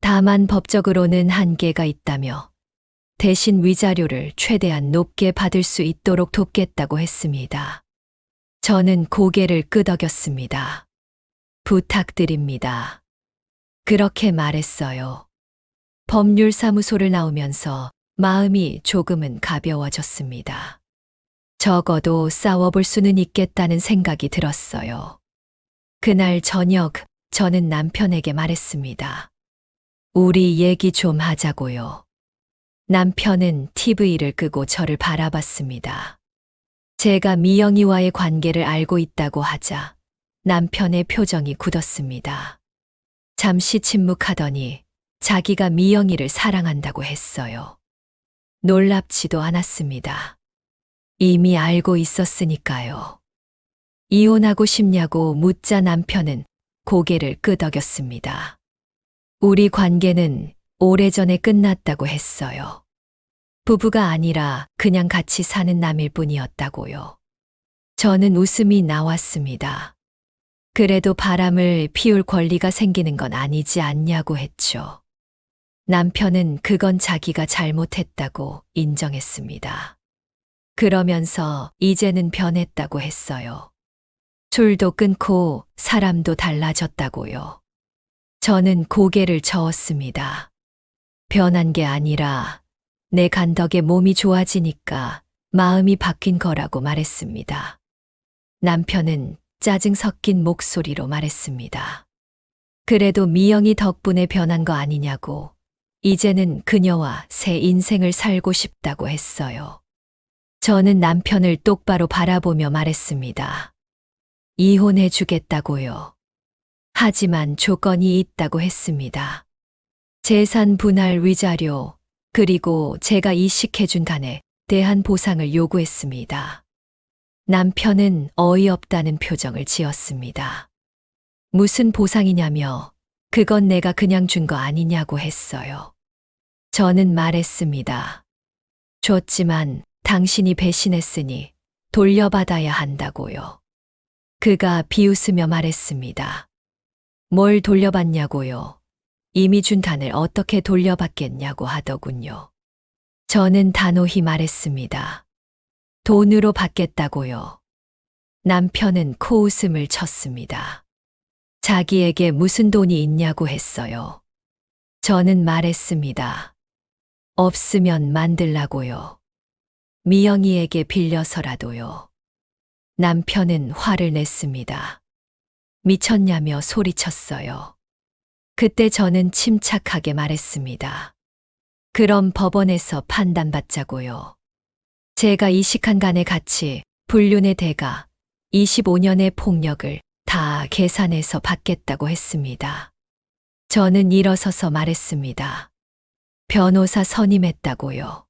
S2: 다만 법적으로는 한계가 있다며 대신 위자료를 최대한 높게 받을 수 있도록 돕겠다고 했습니다. 저는 고개를 끄덕였습니다. 부탁드립니다. 그렇게 말했어요. 법률사무소를 나오면서 마음이 조금은 가벼워졌습니다. 적어도 싸워볼 수는 있겠다는 생각이 들었어요. 그날 저녁 저는 남편에게 말했습니다. 우리 얘기 좀 하자고요. 남편은 TV를 끄고 저를 바라봤습니다. 제가 미영이와의 관계를 알고 있다고 하자 남편의 표정이 굳었습니다. 잠시 침묵하더니 자기가 미영이를 사랑한다고 했어요. 놀랍지도 않았습니다. 이미 알고 있었으니까요. 이혼하고 싶냐고 묻자 남편은 고개를 끄덕였습니다. 우리 관계는 오래전에 끝났다고 했어요. 부부가 아니라 그냥 같이 사는 남일 뿐이었다고요. 저는 웃음이 나왔습니다. 그래도 바람을 피울 권리가 생기는 건 아니지 않냐고 했죠. 남편은 그건 자기가 잘못했다고 인정했습니다. 그러면서 이제는 변했다고 했어요. 술도 끊고 사람도 달라졌다고요. 저는 고개를 저었습니다. 변한 게 아니라 내 간 덕에 몸이 좋아지니까 마음이 바뀐 거라고 말했습니다. 남편은 짜증 섞인 목소리로 말했습니다. 그래도 미영이 덕분에 변한 거 아니냐고, 이제는 그녀와 새 인생을 살고 싶다고 했어요. 저는 남편을 똑바로 바라보며 말했습니다. 이혼해 주겠다고요. 하지만 조건이 있다고 했습니다. 재산 분할 위자료, 그리고 제가 이식해준 간에 대한 보상을 요구했습니다. 남편은 어이없다는 표정을 지었습니다. 무슨 보상이냐며 그건 내가 그냥 준 거 아니냐고 했어요. 저는 말했습니다. 줬지만 당신이 배신했으니 돌려받아야 한다고요. 그가 비웃으며 말했습니다. 뭘 돌려받냐고요. 이미 준 단을 어떻게 돌려받겠냐고 하더군요. 저는 단호히 말했습니다. 돈으로 받겠다고요. 남편은 코웃음을 쳤습니다. 자기에게 무슨 돈이 있냐고 했어요. 저는 말했습니다. 없으면 만들라고요. 미영이에게 빌려서라도요. 남편은 화를 냈습니다. 미쳤냐며 소리쳤어요. 그때 저는 침착하게 말했습니다. 그럼 법원에서 판단받자고요. 제가 이식한 간의 가치, 불륜의 대가, 25년의 폭력을 다 계산해서 받겠다고 했습니다. 저는 일어서서 말했습니다. 변호사 선임했다고요.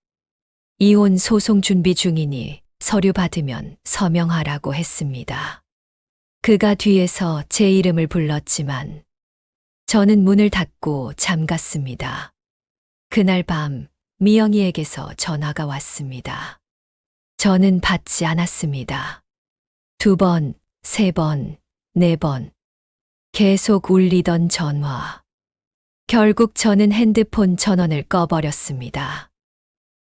S2: 이혼 소송 준비 중이니 서류 받으면 서명하라고 했습니다. 그가 뒤에서 제 이름을 불렀지만 저는 문을 닫고 잠갔습니다. 그날 밤 미영이에게서 전화가 왔습니다. 저는 받지 않았습니다. 2번, 3번, 4번. 계속 울리던 전화. 결국 저는 핸드폰 전원을 꺼버렸습니다.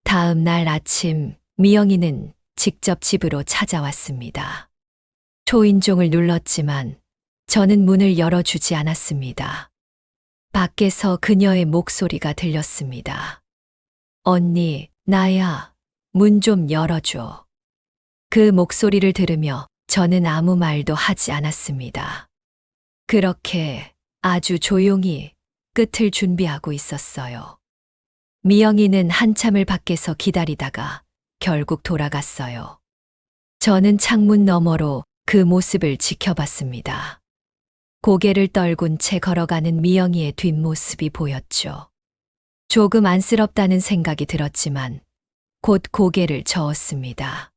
S2: 다음 날 아침 미영이는 직접 집으로 찾아왔습니다. 초인종을 눌렀지만 저는 문을 열어주지 않았습니다. 밖에서 그녀의 목소리가 들렸습니다. 언니, 나야. 문 좀 열어줘. 그 목소리를 들으며 저는 아무 말도 하지 않았습니다. 그렇게 아주 조용히 끝을 준비하고 있었어요. 미영이는 한참을 밖에서 기다리다가 결국 돌아갔어요. 저는 창문 너머로 그 모습을 지켜봤습니다. 고개를 떨군 채 걸어가는 미영이의 뒷모습이 보였죠. 조금 안쓰럽다는 생각이 들었지만 곧 고개를 저었습니다.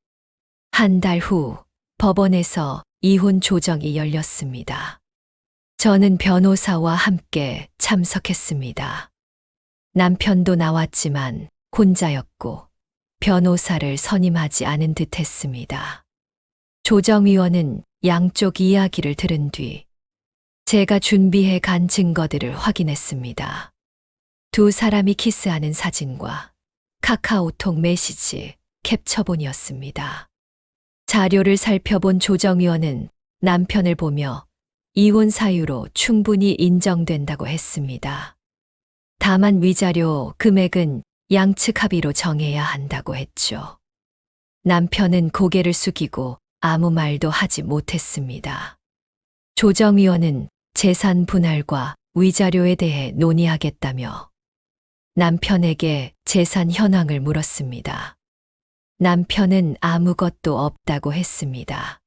S2: 한 달 후 법원에서 이혼 조정이 열렸습니다. 저는 변호사와 함께 참석했습니다. 남편도 나왔지만 혼자였고 변호사를 선임하지 않은 듯 했습니다. 조정위원은 양쪽 이야기를 들은 뒤 제가 준비해 간 증거들을 확인했습니다. 2사람이 키스하는 사진과 카카오톡 메시지 캡처본이었습니다. 자료를 살펴본 조정위원은 남편을 보며 이혼 사유로 충분히 인정된다고 했습니다. 다만 위자료 금액은 양측 합의로 정해야 한다고 했죠. 남편은 고개를 숙이고 아무 말도 하지 못했습니다. 조정위원은 재산 분할과 위자료에 대해 논의하겠다며 남편에게 재산 현황을 물었습니다. 남편은 아무것도 없다고 했습니다.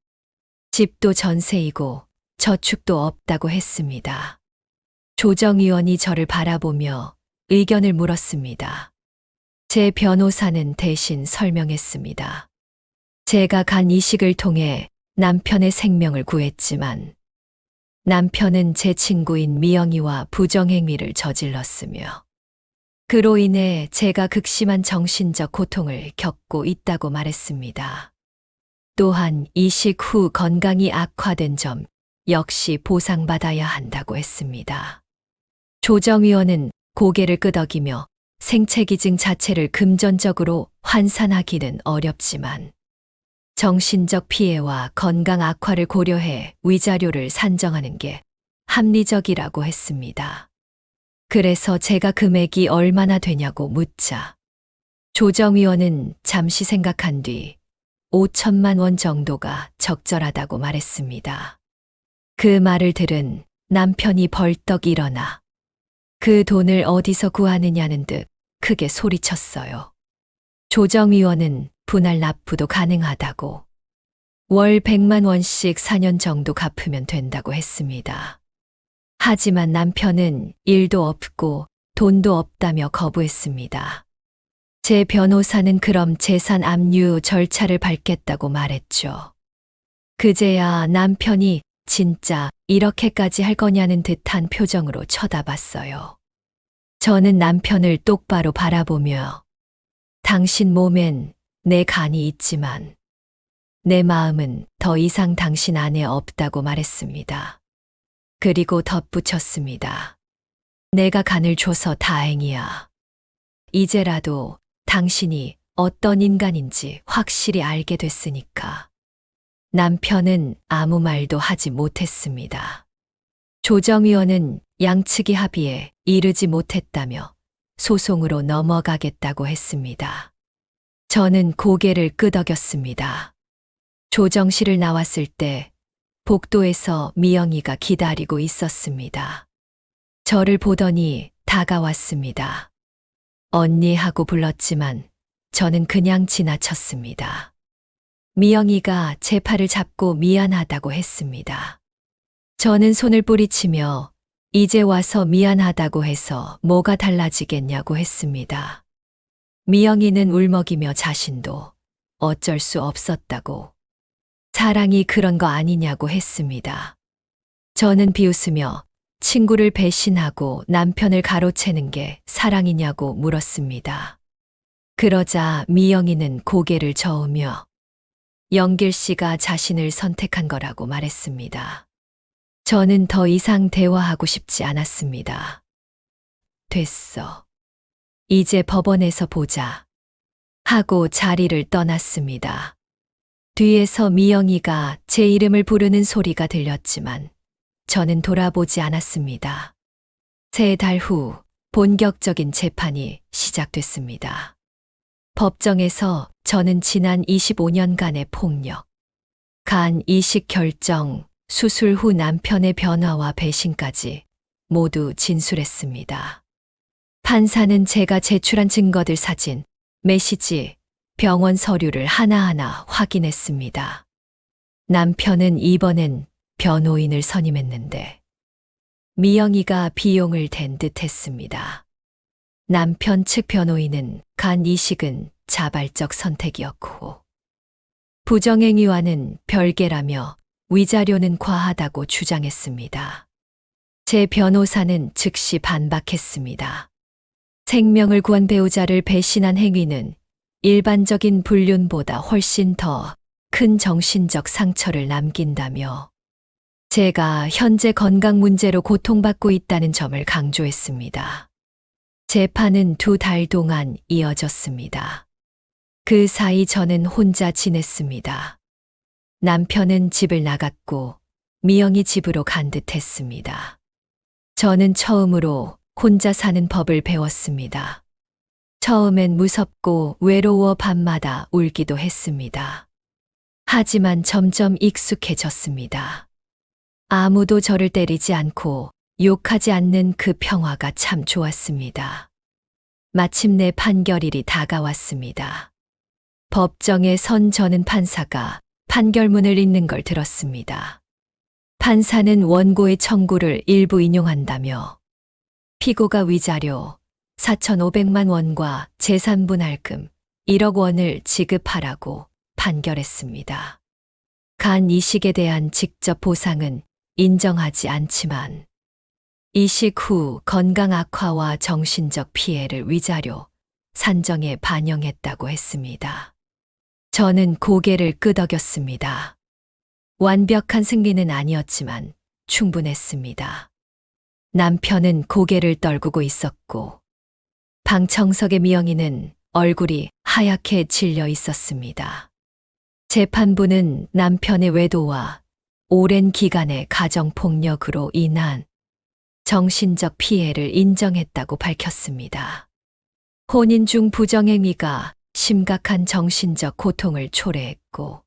S2: 집도 전세이고 저축도 없다고 했습니다. 조정위원이 저를 바라보며 의견을 물었습니다. 제 변호사는 대신 설명했습니다. 제가 간 이식을 통해 남편의 생명을 구했지만 남편은 제 친구인 미영이와 부정행위를 저질렀으며 그로 인해 제가 극심한 정신적 고통을 겪고 있다고 말했습니다. 또한 이식 후 건강이 악화된 점 역시 보상받아야 한다고 했습니다. 조정위원은 고개를 끄덕이며 생체기증 자체를 금전적으로 환산하기는 어렵지만 정신적 피해와 건강 악화를 고려해 위자료를 산정하는 게 합리적이라고 했습니다. 그래서 제가 금액이 얼마나 되냐고 묻자 조정위원은 잠시 생각한 뒤 5천만 원 정도가 적절하다고 말했습니다. 그 말을 들은 남편이 벌떡 일어나 그 돈을 어디서 구하느냐는 듯 크게 소리쳤어요. 조정위원은 분할 납부도 가능하다고 월 100만 원씩 4년 정도 갚으면 된다고 했습니다. 하지만 남편은 일도 없고 돈도 없다며 거부했습니다. 제 변호사는 그럼 재산 압류 절차를 밟겠다고 말했죠. 그제야 남편이 진짜 이렇게까지 할 거냐는 듯한 표정으로 쳐다봤어요. 저는 남편을 똑바로 바라보며 당신 몸엔 내 간이 있지만 내 마음은 더 이상 당신 안에 없다고 말했습니다. 그리고 덧붙였습니다. 내가 간을 줘서 다행이야. 이제라도 당신이 어떤 인간인지 확실히 알게 됐으니까. 남편은 아무 말도 하지 못했습니다. 조정위원은 양측이 합의에 이르지 못했다며 소송으로 넘어가겠다고 했습니다. 저는 고개를 끄덕였습니다. 조정실을 나왔을 때 복도에서 미영이가 기다리고 있었습니다. 저를 보더니 다가왔습니다. 언니 하고 불렀지만 저는 그냥 지나쳤습니다. 미영이가 제 팔을 잡고 미안하다고 했습니다. 저는 손을 뿌리치며 이제 와서 미안하다고 해서 뭐가 달라지겠냐고 했습니다. 미영이는 울먹이며 자신도 어쩔 수 없었다고 사랑이 그런 거 아니냐고 했습니다. 저는 비웃으며 친구를 배신하고 남편을 가로채는 게 사랑이냐고 물었습니다. 그러자 미영이는 고개를 저으며 영길 씨가 자신을 선택한 거라고 말했습니다. 저는 더 이상 대화하고 싶지 않았습니다. 됐어. 이제 법원에서 보자. 하고 자리를 떠났습니다. 뒤에서 미영이가 제 이름을 부르는 소리가 들렸지만 저는 돌아보지 않았습니다. 3달 후 본격적인 재판이 시작됐습니다. 법정에서 저는 지난 25년간의 폭력, 간 이식 결정, 수술 후 남편의 변화와 배신까지 모두 진술했습니다. 판사는 제가 제출한 증거들 사진, 메시지, 병원 서류를 하나하나 확인했습니다. 남편은 이번엔 변호인을 선임했는데 미영이가 비용을 댄 듯 했습니다. 남편 측 변호인은 간 이식은 자발적 선택이었고 부정행위와는 별개라며 위자료는 과하다고 주장했습니다. 제 변호사는 즉시 반박했습니다. 생명을 구한 배우자를 배신한 행위는 일반적인 불륜보다 훨씬 더 큰 정신적 상처를 남긴다며 제가 현재 건강 문제로 고통받고 있다는 점을 강조했습니다. 재판은 2달 동안 이어졌습니다. 그 사이 저는 혼자 지냈습니다. 남편은 집을 나갔고 미영이 집으로 간 듯 했습니다. 저는 처음으로 혼자 사는 법을 배웠습니다. 처음엔 무섭고 외로워 밤마다 울기도 했습니다. 하지만 점점 익숙해졌습니다. 아무도 저를 때리지 않고 욕하지 않는 그 평화가 참 좋았습니다. 마침내 판결일이 다가왔습니다. 법정에 선 저는 판사가 판결문을 읽는 걸 들었습니다. 판사는 원고의 청구를 일부 인용한다며 피고가 위자료 4,500만 원과 재산분할금 1억 원을 지급하라고 판결했습니다. 간 이식에 대한 직접 보상은 인정하지 않지만 이식 후 건강 악화와 정신적 피해를 위자료 산정에 반영했다고 했습니다. 저는 고개를 끄덕였습니다. 완벽한 승리는 아니었지만 충분했습니다. 남편은 고개를 떨구고 있었고 방청석의 미영이는 얼굴이 하얗게 질려 있었습니다. 재판부는 남편의 외도와 오랜 기간의 가정폭력으로 인한 정신적 피해를 인정했다고 밝혔습니다. 혼인 중 부정행위가 심각한 정신적 고통을 초래했고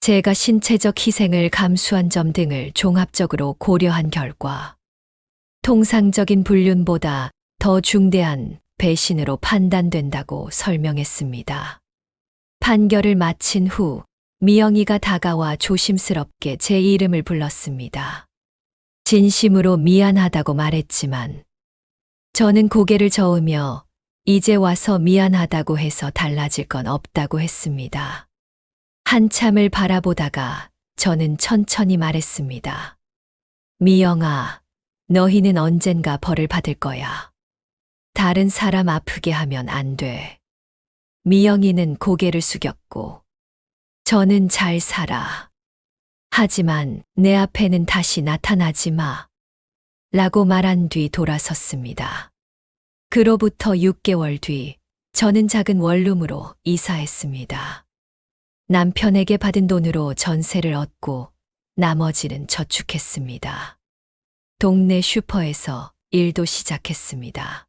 S2: 제가 신체적 희생을 감수한 점 등을 종합적으로 고려한 결과 통상적인 불륜보다 더 중대한 배신으로 판단된다고 설명했습니다. 판결을 마친 후 미영이가 다가와 조심스럽게 제 이름을 불렀습니다. 진심으로 미안하다고 말했지만 저는 고개를 저으며 이제 와서 미안하다고 해서 달라질 건 없다고 했습니다. 한참을 바라보다가 저는 천천히 말했습니다. 미영아, 너희는 언젠가 벌을 받을 거야. 다른 사람 아프게 하면 안 돼. 미영이는 고개를 숙였고 저는 잘 살아. 하지만 내 앞에는 다시 나타나지 마. 라고 말한 뒤 돌아섰습니다. 그로부터 6개월 뒤 저는 작은 원룸으로 이사했습니다. 남편에게 받은 돈으로 전세를 얻고 나머지는 저축했습니다. 동네 슈퍼에서 일도 시작했습니다.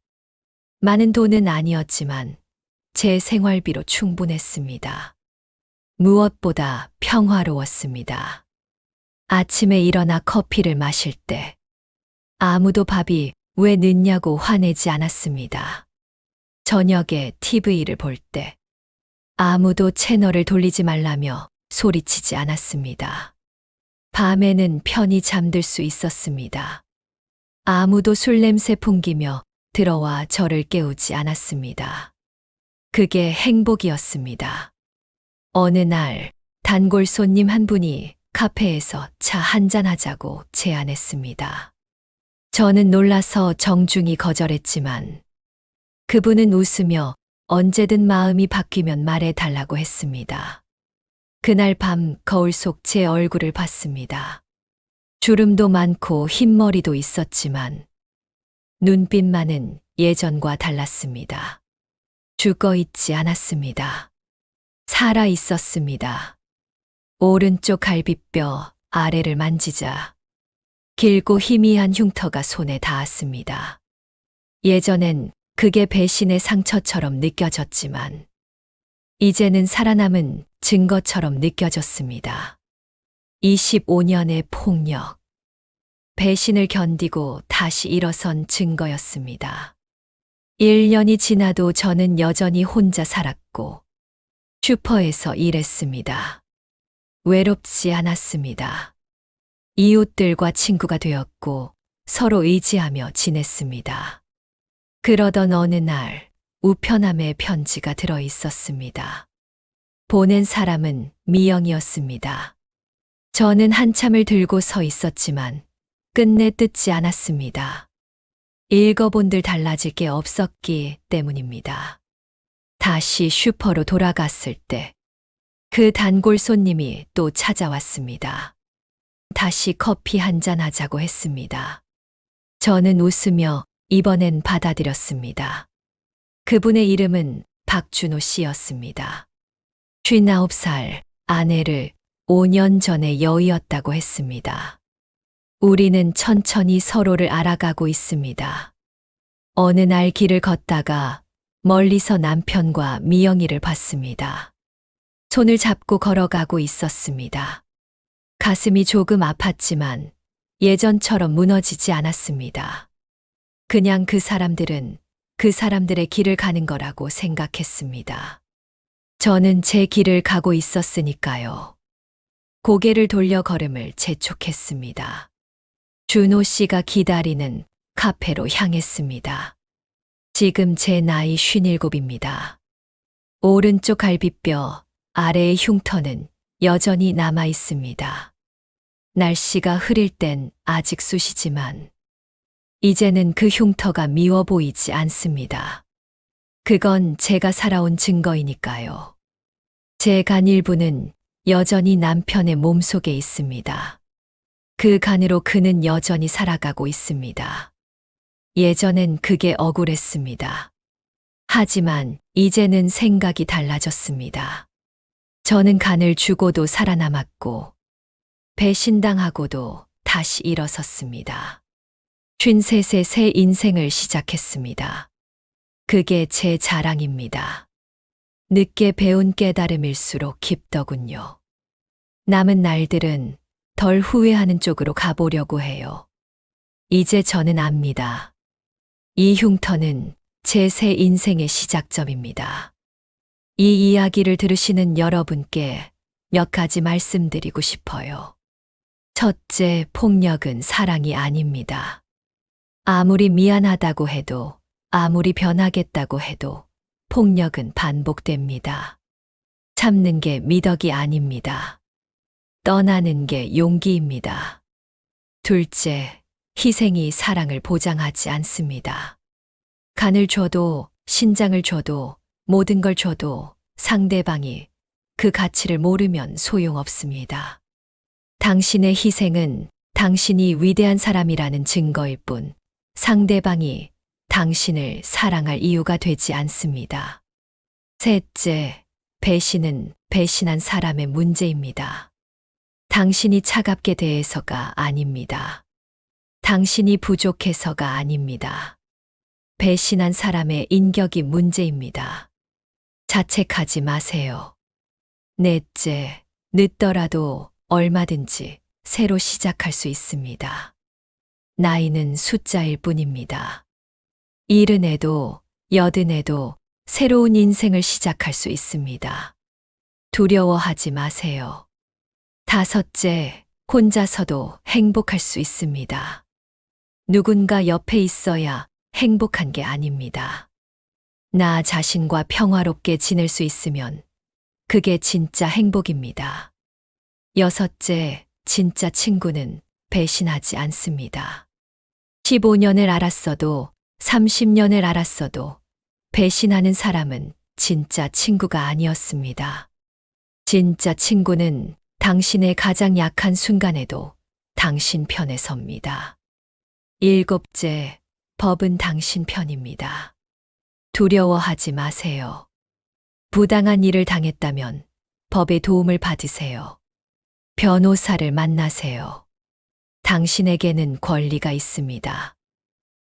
S2: 많은 돈은 아니었지만 제 생활비로 충분했습니다. 무엇보다 평화로웠습니다. 아침에 일어나 커피를 마실 때 아무도 밥이 왜 늦냐고 화내지 않았습니다. 저녁에 TV를 볼 때 아무도 채널을 돌리지 말라며 소리치지 않았습니다. 밤에는 편히 잠들 수 있었습니다. 아무도 술 냄새 풍기며 들어와 저를 깨우지 않았습니다. 그게 행복이었습니다. 어느 날 단골 손님 한 분이 카페에서 차 한잔 하자고 제안했습니다. 저는 놀라서 정중히 거절했지만 그분은 웃으며 언제든 마음이 바뀌면 말해달라고 했습니다. 그날 밤 거울 속 제 얼굴을 봤습니다. 주름도 많고 흰머리도 있었지만 눈빛만은 예전과 달랐습니다. 죽어 있지 않았습니다. 살아 있었습니다. 오른쪽 갈비뼈 아래를 만지자 길고 희미한 흉터가 손에 닿았습니다. 예전엔 그게 배신의 상처처럼 느껴졌지만 이제는 살아남은 증거처럼 느껴졌습니다. 25년의 폭력, 배신을 견디고 다시 일어선 증거였습니다. 1년이 지나도 저는 여전히 혼자 살았고 슈퍼에서 일했습니다. 외롭지 않았습니다. 이웃들과 친구가 되었고 서로 의지하며 지냈습니다. 그러던 어느 날 우편함에 편지가 들어 있었습니다. 보낸 사람은 미영이었습니다. 저는 한참을 들고 서 있었지만 끝내 뜯지 않았습니다. 읽어본들 달라질 게 없었기 때문입니다. 다시 슈퍼로 돌아갔을 때 그 단골 손님이 또 찾아왔습니다. 다시 커피 한잔 하자고 했습니다. 저는 웃으며 이번엔 받아들였습니다. 그분의 이름은 박준호 씨였습니다. 59살 아내를 5년 전에 여의었다고 했습니다. 우리는 천천히 서로를 알아가고 있습니다. 어느 날 길을 걷다가 멀리서 남편과 미영이를 봤습니다. 손을 잡고 걸어가고 있었습니다. 가슴이 조금 아팠지만 예전처럼 무너지지 않았습니다. 그냥 그 사람들은 그 사람들의 길을 가는 거라고 생각했습니다. 저는 제 길을 가고 있었으니까요. 고개를 돌려 걸음을 재촉했습니다. 준호 씨가 기다리는 카페로 향했습니다. 지금 제 나이 57입니다. 오른쪽 갈비뼈 아래의 흉터는 여전히 남아 있습니다. 날씨가 흐릴 땐 아직 쑤시지만 이제는 그 흉터가 미워 보이지 않습니다. 그건 제가 살아온 증거이니까요. 제 간 일부는 여전히 남편의 몸속에 있습니다. 그 간으로 그는 여전히 살아가고 있습니다. 예전엔 그게 억울했습니다. 하지만 이제는 생각이 달라졌습니다. 저는 간을 주고도 살아남았고 배신당하고도 다시 일어섰습니다. 53세 새 인생을 시작했습니다. 그게 제 자랑입니다. 늦게 배운 깨달음일수록 깊더군요. 남은 날들은 덜 후회하는 쪽으로 가보려고 해요. 이제 저는 압니다. 이 흉터는 제 새 인생의 시작점입니다. 이 이야기를 들으시는 여러분께 몇 가지 말씀드리고 싶어요. 첫째, 폭력은 사랑이 아닙니다. 아무리 미안하다고 해도, 아무리 변하겠다고 해도 폭력은 반복됩니다. 참는 게 미덕이 아닙니다. 떠나는 게 용기입니다. 둘째, 희생이 사랑을 보장하지 않습니다. 간을 줘도, 신장을 줘도, 모든 걸 줘도 상대방이 그 가치를 모르면 소용없습니다. 당신의 희생은 당신이 위대한 사람이라는 증거일 뿐 상대방이 당신을 사랑할 이유가 되지 않습니다. 셋째, 배신은 배신한 사람의 문제입니다. 당신이 차갑게 대해서가 아닙니다. 당신이 부족해서가 아닙니다. 배신한 사람의 인격이 문제입니다. 자책하지 마세요. 넷째, 늦더라도 얼마든지 새로 시작할 수 있습니다. 나이는 숫자일 뿐입니다. 70에도 80에도 새로운 인생을 시작할 수 있습니다. 두려워하지 마세요. 다섯째, 혼자서도 행복할 수 있습니다. 누군가 옆에 있어야 행복한 게 아닙니다. 나 자신과 평화롭게 지낼 수 있으면 그게 진짜 행복입니다. 6째, 진짜 친구는 배신하지 않습니다. 15년을 알았어도 30년을 알았어도 배신하는 사람은 진짜 친구가 아니었습니다. 진짜 친구는 당신의 가장 약한 순간에도 당신 편에 섭니다. 7째, 법은 당신 편입니다. 두려워하지 마세요. 부당한 일을 당했다면 법의 도움을 받으세요. 변호사를 만나세요. 당신에게는 권리가 있습니다.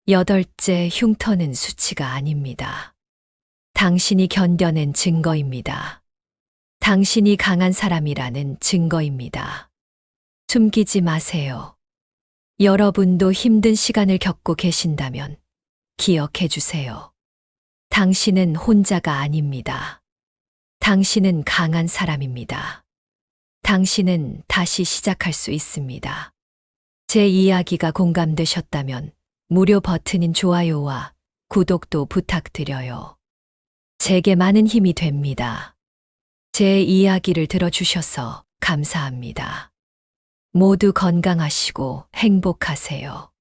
S2: 8째, 흉터는 수치가 아닙니다. 당신이 견뎌낸 증거입니다. 당신이 강한 사람이라는 증거입니다. 숨기지 마세요. 여러분도 힘든 시간을 겪고 계신다면 기억해 주세요. 당신은 혼자가 아닙니다. 당신은 강한 사람입니다. 당신은 다시 시작할 수 있습니다. 제 이야기가 공감되셨다면 무료 버튼인 좋아요와 구독도 부탁드려요. 제게 많은 힘이 됩니다. 제 이야기를 들어주셔서 감사합니다. 모두 건강하시고 행복하세요.